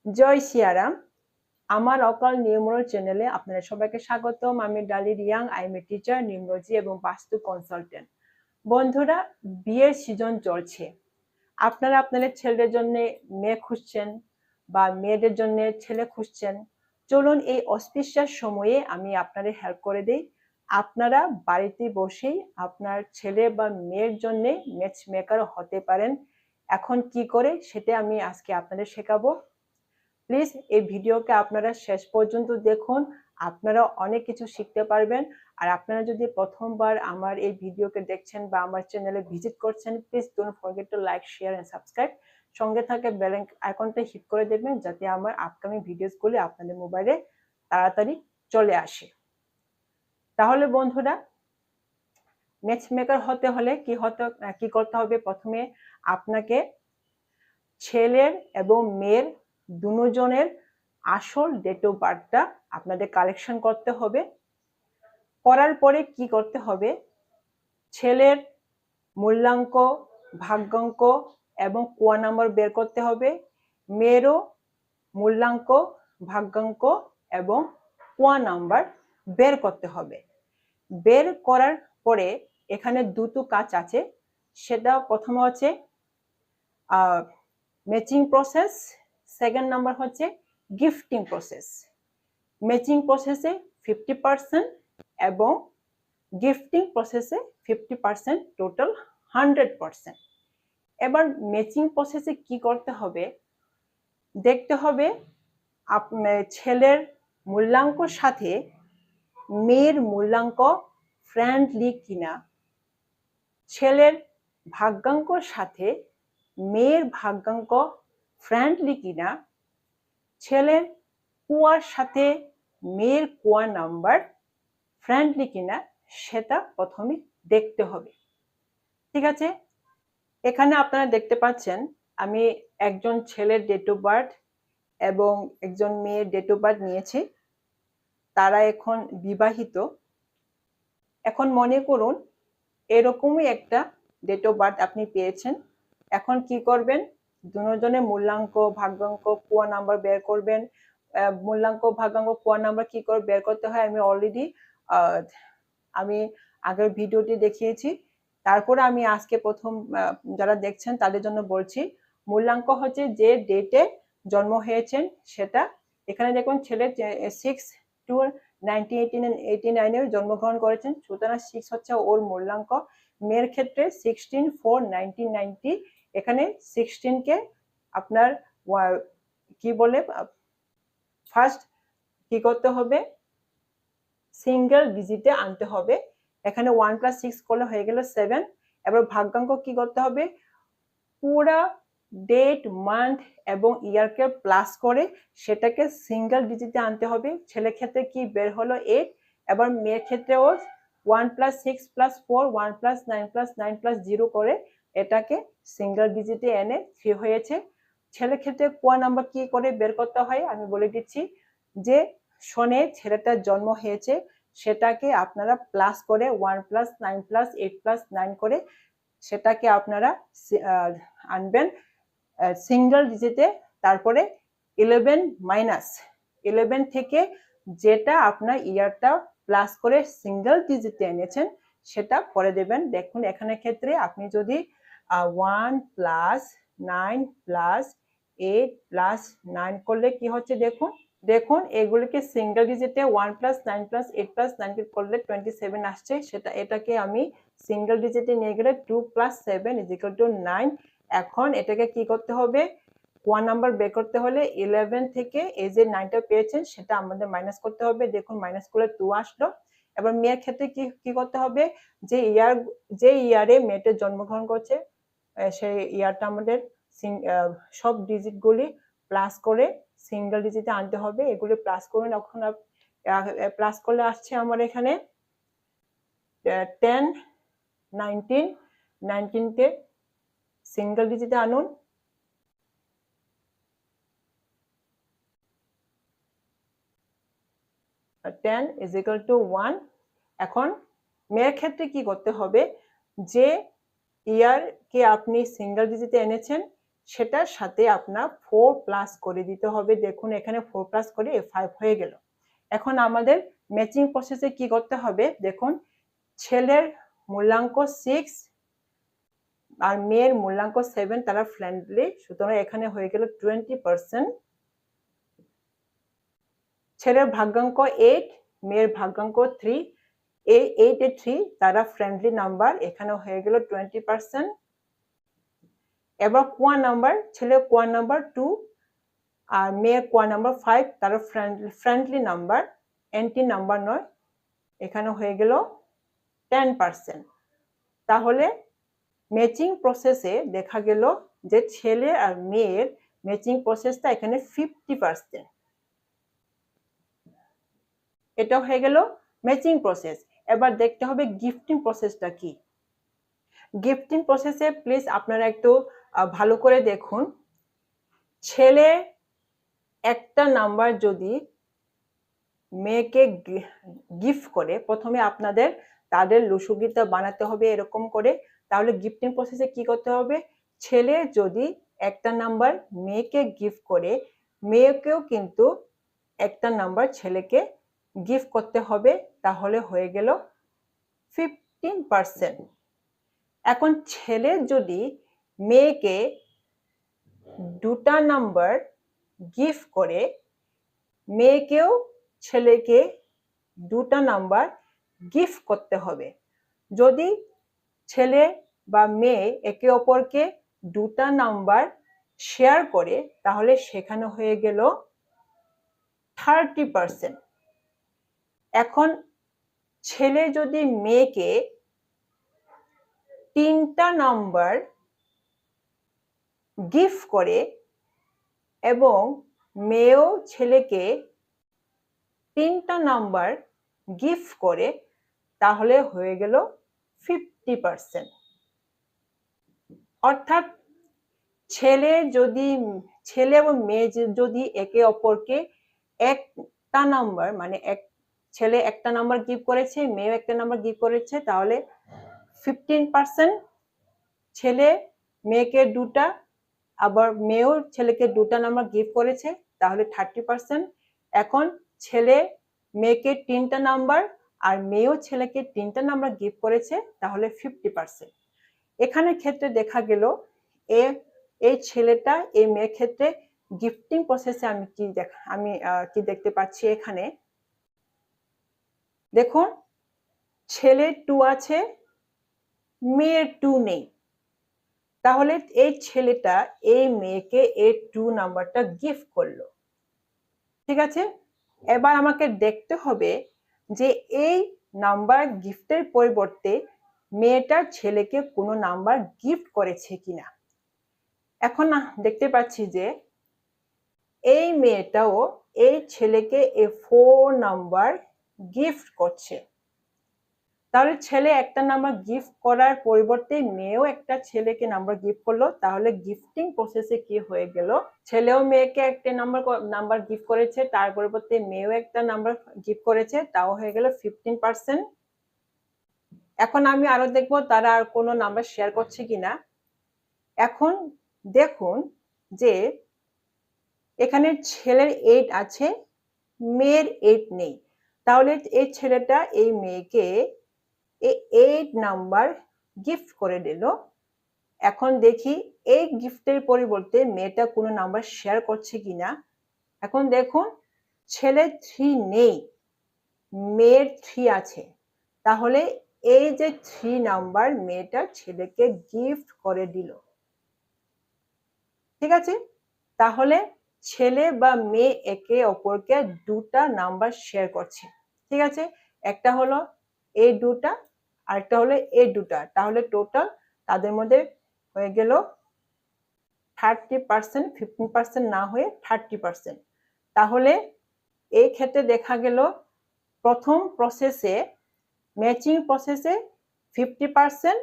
জয় সিয়ারাম। আমার অকাল নিউমোরল চ্যানেলে আপনাদের সবাইকে স্বাগতম। আমি ডালি Reang, I M a teacher, নিউমোলজি এবং বাস্তু কনসালটেন্ট। বন্ধুরা, বিয়ের সিজন চলছে। আপনারা আপনাদের ছেলেদের জন্য মেয়ে খুঁজছেন বা মেয়েদের জন্য ছেলে খুঁজছেন। চলুন এই অস্পিশিয়াস সময়ে আমি আপনাদের হেল্প করে দিই। আপনারা বাড়িতে বসেই আপনার ছেলে বা মেয়ের জন্য ম্যাচ মেকার হতে পারেন। এখন কি করে সেটা আমি আজকে আপনাদের শেখাবো। প্লিজ এই ভিডিওকে আপনারা শেষ পর্যন্ত দেখুন, আপনারা অনেক কিছু শিখতে পারবেন। আর আপনারা যদি প্রথমবার আমার এই ভিডিওকে দেখছেন বা আমার চ্যানেলে ভিজিট করছেন, please don't forget to like, share and subscribe. সঙ্গে থাকে বেল আইকনটা হিট করে দেবেন যাতে আমার আপকামিং ভিডিওসগুলি আপনাদের মোবাইলে তাড়াতাড়ি চলে আসে। তাহলে বন্ধুরা, ম্যাচ মেকার হতে হলে কি করতে হবে? প্রথমে আপনাকে ছেলের এবং মেয়ের দুজনের আসল ডেট অফ বার্থটা আপনাদের কালেকশন করতে হবে। করার পরে কি করতে হবে? ছেলের মূল্যাঙ্ক, ভাগ্যাঙ্ক এবং কোয়া নাম্বার বের করতে হবে। মেয়েরও মূল্যাঙ্ক, ভাগ্যাঙ্ক এবং কোয়া নাম্বার বের করতে হবে। বের করার পরে এখানে দুটো কাজ আছে। সেটা প্রথমে হচ্ছে ম্যাচিং প্রসেস, সেকেন্ড নাম্বার হচ্ছে গিফটিং প্রসেস। ম্যাচিং প্রসেসে 50% এবং গিফটিং প্রসেসে 50%, টোটাল 100%। এবার ম্যাচিং প্রসেসে কি করতে হবে? দেখতে হবে ছেলের মূল্যাঙ্কর সাথে মেয়ের মূল্যাঙ্ক ফ্রেন্ডলি কিনা, ছেলের ভাগ্যাঙ্কর সাথে মেয়ের ভাগ্যাঙ্ক ফ্রেন্ডলি কিনা, ছেলের কোয়ার সাথে মেয়ের কোয়া নাম্বার ফ্রেন্ডলি কিনা, সেটা প্রথমে দেখতে হবে। ঠিক আছে? এখানে আপনারা দেখতে পাচ্ছেন আমি একজন ছেলের ডেট অফ বার্থ এবং একজন মেয়ের ডেট অফ বার্থ নিয়েছি। তারা এখন বিবাহিত। এখন মনে করুন এরকমই একটা ডেট অফ বার্থ আপনি পেয়েছেন। এখন কি করবেন? দুজনের মূল্যাঙ্ক, ভাগ্যাঙ্ক, কোয়া নাম্বার বের করবেন। মূল্যাঙ্ক, ভাগ্যাঙ্ক, কোয়া নাম্বার কি করে বের করতে হয় আমি অলরেডি আমি আগের ভিডিওটি দেখিয়েছি। তারপরে আমি আজকে প্রথম যারা দেখছেন তাদের জন্য বলছি। মূল্যাঙ্ক হচ্ছে যে ডেটে জন্ম হয়েছেন সেটা। এখানে দেখুন ছেলে 6/2/1989 জন্মগ্রহণ করেছেন, সুতরাং 6 হচ্ছে ওর মূল্যাঙ্ক। মেয়ের ক্ষেত্রে 16/4/1990। এখানে 16কে আপনার কি বলে ফার্স্ট কি করতে হবে? সিঙ্গেল ডিজিটে আনতে হবে। এখানে 1 + 6 করলে হয়ে গেল 7। এবার ভাগ্যাঙ্ক কি করতে হবে? পুরা ডেট, মান্থ এবং ইয়ারকে প্লাস করে সেটাকে সিঙ্গেল ডিজিটে আনতে হবে। ছেলের ক্ষেত্রে কি বের হলো? 8। এবার মেয়ের ক্ষেত্রেও 1 + 6 + 4, 1 + 9 + 9 + 0 করে এটাকে সিঙ্গেল ডিজিটে এনে 3 হয়েছে। ছেলের ক্ষেত্রে কোয়া নাম্বার কি করে বের করতে হয় আমি বলে দিচ্ছি। যে সনে ছেলেটার জন্ম হয়েছে সেটাকে আপনারা প্লাস করে 1 + 9 + 8 + 9 করে সেটাকে আপনারা আনবেন সিঙ্গেল ডিজিটে। তারপরে 11 থেকে যেটা আপনার ইয়ারটা প্লাস করে সিঙ্গেল ডিজিটে এনেছেন সেটা করে দেবেন। দেখুন এখানে ক্ষেত্রে আপনি যদি 1 + 9 + 8 + 9 করলে কি হচ্ছে দেখুন এগুলিকে সিঙ্গেল ডিজিটে 1 + 9 + 8 + 9 করলে 27 আসছে। এটাকে আমি সিঙ্গেল ডিজিটে নিয়ে গেলে 2 + 7 = 9। এখন এটাকে কি করতে হবে? কোয়া নাম্বার বের করতে হলে 11 থেকে এই যে 9টা পেয়েছেন সেটা আমাদের মাইনাস করতে হবে। দেখুন মাইনাস করলে 2 আসলো। এবার মেয়ের ক্ষেত্রে কি করতে হবে? যে ইয়ারে মেয়েটা জন্মগ্রহণ করছে সেই ইয়ারটা আমাদের সব ডিজিটগুলি প্লাস করে সিঙ্গেল ডিজিটে আনতে হবে। এগুলি প্লাস করুন। এখন প্লাস করলে আসছে আমার এখানে 10, 19কে সিঙ্গেল ডিজিটে আনুন। 10 = 1। এখন মেয়ের ক্ষেত্রে কি করতে হবে? যে ইয়ারকে আপনি সিঙ্গেল ডিজিটে এনেছেন সেটার সাথে আপনার 4 প্লাস করে দিতে হবে। দেখুন এখানে 4 প্লাস করে 5 হয়ে গেল। এখন আমাদের ম্যাচিং প্রসেসে কি করতে হবে? দেখুন ছেলের মূল্যাঙ্ক 6 আর মেয়ের মূল্যাঙ্ক 7, তারা ফ্রেন্ডলি, সুতরাং এখানে হয়ে গেল 20%। ছেলের ভাগ্যাঙ্ক 8, মেয়ের ভাগ্যাঙ্ক 3, এই 8 এ 3, তারা ফ্রেন্ডলি নাম্বার, এখানে হয়ে গেল 20%। এবার কোয়া নাম্বার, ছেলের কোয়া নাম্বার 2 আর মেয়ের কোয়া নাম্বার 5, তারা ফ্রেন্ডলি নাম্বার, অ্যান্টি নাম্বার নয়, এখানে হয়ে গেল 10%। তাহলে ম্যাচিং প্রসেসে দেখা গেল যে ছেলে আর মেয়ের ম্যাচিং প্রসেসটা এখানে 50%। এটা হয়ে গেল ম্যাচিং প্রসেস। এবার দেখতে হবে গিফটিং প্রসেসটা কি। গিফটিং প্রসেসে প্লিজ আপনারা একটু ভালো করে দেখুন। ছেলে একটা নাম্বার যদি মেয়েকে গিফট করে, প্রথমে আপনাদের তাদের লুসুগিটা বানাতে হবে এরকম করে। তাহলে গিফটিং প্রসেসে কি করতে হবে? ছেলে যদি একটা নাম্বার মেয়েকে গিফট করে, মেয়েকেও কিন্তু একটা নাম্বার ছেলেকে গিফট করতে হবে, তাহলে হয়ে গেল 15%। এখন ছেলে যদি মেয়েকে দুটা নাম্বার গিফট করে, মেয়েকেও ছেলেকে দুটা নাম্বার গিফট করতে হবে। যদি ছেলে বা মেয়ে একে অপরকে দুটা নাম্বার শেয়ার করে, তাহলে সেখানে হয়ে গেল 30%। এখন ছেলে যদি মেয়েকে তিনটা নাম্বার গিফট করে এবং মেয়েও ছেলেকে তিনটা নাম্বার গিফট করে, তাহলে হয়ে গেল 50%। অর্থাৎ ছেলে এবং মেয়ে যদি একে অপরকে একটা নাম্বার, মানে ছেলে একটা নাম্বার গিফট করেছে, মেয়েও একটা নাম্বার গিফট করেছে, তাহলে 15%। ছেলে মেয়েকে দুটা, আবার মেয়েও ছেলেকে দুটা নাম্বার গিফট করেছে, তাহলে 30%। এখন ছেলে মেয়েকে তিনটা নাম্বার আর মেয়েও ছেলেকে তিনটা নাম্বার গিফট করেছে, তাহলে 50%। এখানে ক্ষেত্রে দেখা গেল এই ছেলেটা এই মেয়ের ক্ষেত্রে গিফটিং প্রসেসে আমি কি দেখতে পাচ্ছি এখানে। দেখুন ছেলের 2 আছে, মেয়ের 2 নেই, তাহলে এই ছেলেটা এই মেয়েকে এই 2 নাম্বারটা গিফট করলো। ঠিক আছে, এবার আমাকে দেখতে হবে যে এই নাম্বার গিফটের পরিবর্তে মেয়েটা ছেলেকে কোনো নাম্বার গিফট করেছে কিনা। এখন দেখতে পাচ্ছি যে এই মেয়েটাও এই ছেলেকে এই 4 নাম্বার গিফট করছে। তাহলে ছেলে একটা নাম্বার গিফট করার পরিবর্তে মেয়েও একটা ছেলেকে নাম্বার গিফট করলো, তাহলে গিফটিং প্রসেসে কি হয়ে গেল? ছেলেও মেয়েকে একটা নাম্বার গিফট করেছে, তার পরিবর্তে মেয়েও একটা নাম্বার গিফট করেছে, তাও হয়ে গেল 15%। এখন আমি আরো দেখবো তারা আর কোনো নাম্বার শেয়ার করছে কিনা। এখন দেখুন যে এখানে ছেলের 8 আছে, মেয়ের 8 নেই, তাহলে এই ছেলেটা এই মেয়েকে 8 নাম্বার গিফট করে দিল। এখন দেখি এই গিফটের পরিবর্তে মেয়েটা কোনো নাম্বার শেয়ার করছে কিনা। এখন দেখুন ছেলে 3 নেই, মেয়ের 3 আছে, তাহলে এই যে 3 নাম্বার মেয়েটা ছেলেকে গিফট করে দিল। ঠিক আছে, তাহলে ছেলে বা মেয়ে একে অপরকে দুটা নাম্বার শেয়ার করছে। ঠিক আছে, একটা হলো এই দুটা, আরেকটা হলো এই দুটা, তাহলে টোটাল তাদের মধ্যে হয়ে গেল 30%, 15% না হয়ে 30%। তাহলে এই ক্ষেত্রে দেখা গেল প্রথম প্রসেসে ম্যাচিং প্রসেসে 50%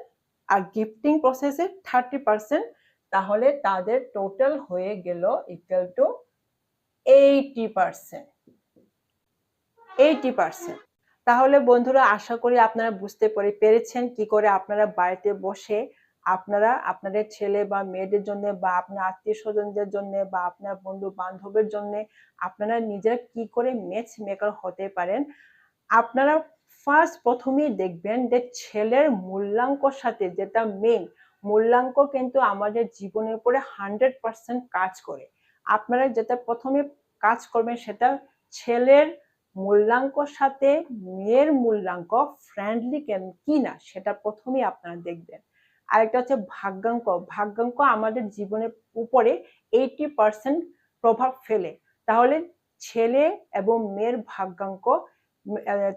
আর গিফটিং প্রসেসে 30%, তাহলে তাদের টোটাল হয়ে গেল ইকুয়াল টু 80%। তাহলে বন্ধুরা আশা করি আপনারা বুঝতে পেরেছেন কি করে আপনারা বাড়িতে বসে আপনারা আপনাদের ছেলে বা মেয়েদের জন্য বা আপনার আত্মীয় স্বজনদের জন্য বা আপনার বন্ধু বান্ধবের জন্য আপনারা নিজেরা কি করে ম্যাচ মেকার হতে পারেন। আপনারা প্রথমেই দেখবেন যে ছেলের মূল্যাঙ্কর সাথে, যেটা মেইন মূল্যাঙ্ক কিন্তু আমাদের জীবনের উপরে 100% কাজ করে। আপনারা যেটা প্রথমে কাজ করবেন সেটা ছেলের মূল্যাঙ্কর সাথে মেয়ের মূল্যাঙ্ক ফ্রেন্ডলি কিনা সেটা প্রথমেই আপনারা দেখবেন। আরেকটা হচ্ছে ভাগ্যাঙ্ক। ভাগ্যাঙ্ক আমাদের জীবনের উপরে 80% প্রভাব ফেলে। তাহলে ছেলে এবং মেয়ের ভাগ্যাঙ্ক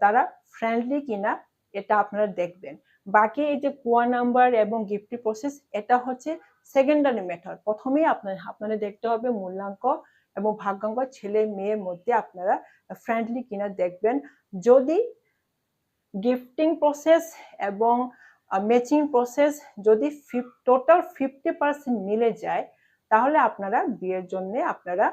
তারা ফ্রেন্ডলি কিনা এটা আপনারা দেখবেন। বাকি এই যে কোয়া নাম্বার এবং গিফট প্রসেস, এটা হচ্ছে সেকেন্ডারি মেথড। প্রথমেই আপনাদের দেখতে হবে মূল্যাঙ্ক এবং ভাগ্যাঙ্ক ছেলে মেয়ের মধ্যে আপনারা ফ্রেন্ডলি কিনা দেখবেন। যদি গিফটিং প্রসেস এবং ম্যাচিং প্রসেস যদি টোটাল 50% মিলে যায়, তাহলে আপনারা বিয়ের জন্য আপনারা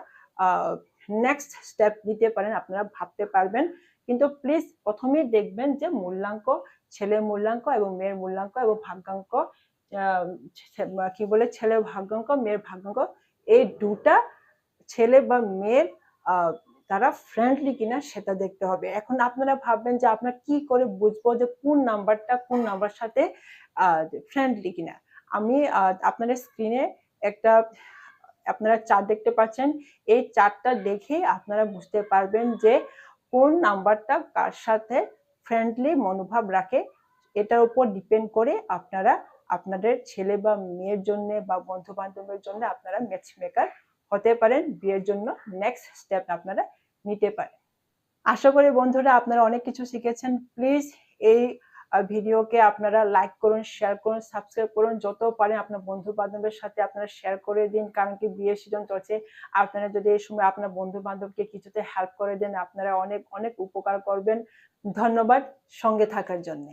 নেক্সট স্টেপ নিতে পারেন, আপনারা ভাবতে পারবেন। কিন্তু প্লিজ প্রথমেই দেখবেন যে মূল্যাঙ্ক, ছেলের মূল্যাঙ্ক এবং মেয়ের মূল্যাঙ্ক এবং ভাগ্যাঙ্ক, কি বলে, ছেলের ভাগ্যাঙ্ক মেয়ের ভাগ্যাঙ্ক, এই দুটা ছেলে বা মেয়ের তারা ফ্রেন্ডলি কিনা সেটা দেখতে হবে। এখন আপনারা ভাববেন যে আপনার কি করে বুঝবো যে কোন নাম্বারটা কোন নাম্বার সাথে ফ্রেন্ডলি কিনা। আমি আপনাদের স্ক্রিনে একটা আপনারা চার্ট দেখতে পাচ্ছেন, এই চার্টটা দেখে আপনারা বুঝতে পারবেন যে কোন নাম্বারটা কার সাথে ফ্রেন্ডলি মনোভাব রাখে। এটার উপর ডিপেন্ড করে আপনারা আপনাদের ছেলে বা মেয়ের জন্য বা বন্ধু বান্ধবের জন্য আপনারা ম্যাচ মেকার হতে পারেন, বিয়ের জন্য নেক্সট স্টেপ আপনারা নিতে পারেন। আশা করি বন্ধুরা আপনারা অনেক কিছু শিখেছেন। প্লিজ এই ভিডিওকে আপনারা লাইক করুন, শেয়ার করুন, সাবস্ক্রাইব করুন, যত পারেন আপনার বন্ধু বান্ধবের সাথে আপনারা শেয়ার করে দিন, কারণ কি বিয়ের সিজন চলছে। আপনারা যদি এই সময় আপনার বন্ধু বান্ধবকে কিছুতে হেল্প করে দেন, আপনারা অনেক অনেক উপকার করবেন। ধন্যবাদ সঙ্গে থাকার জন্য।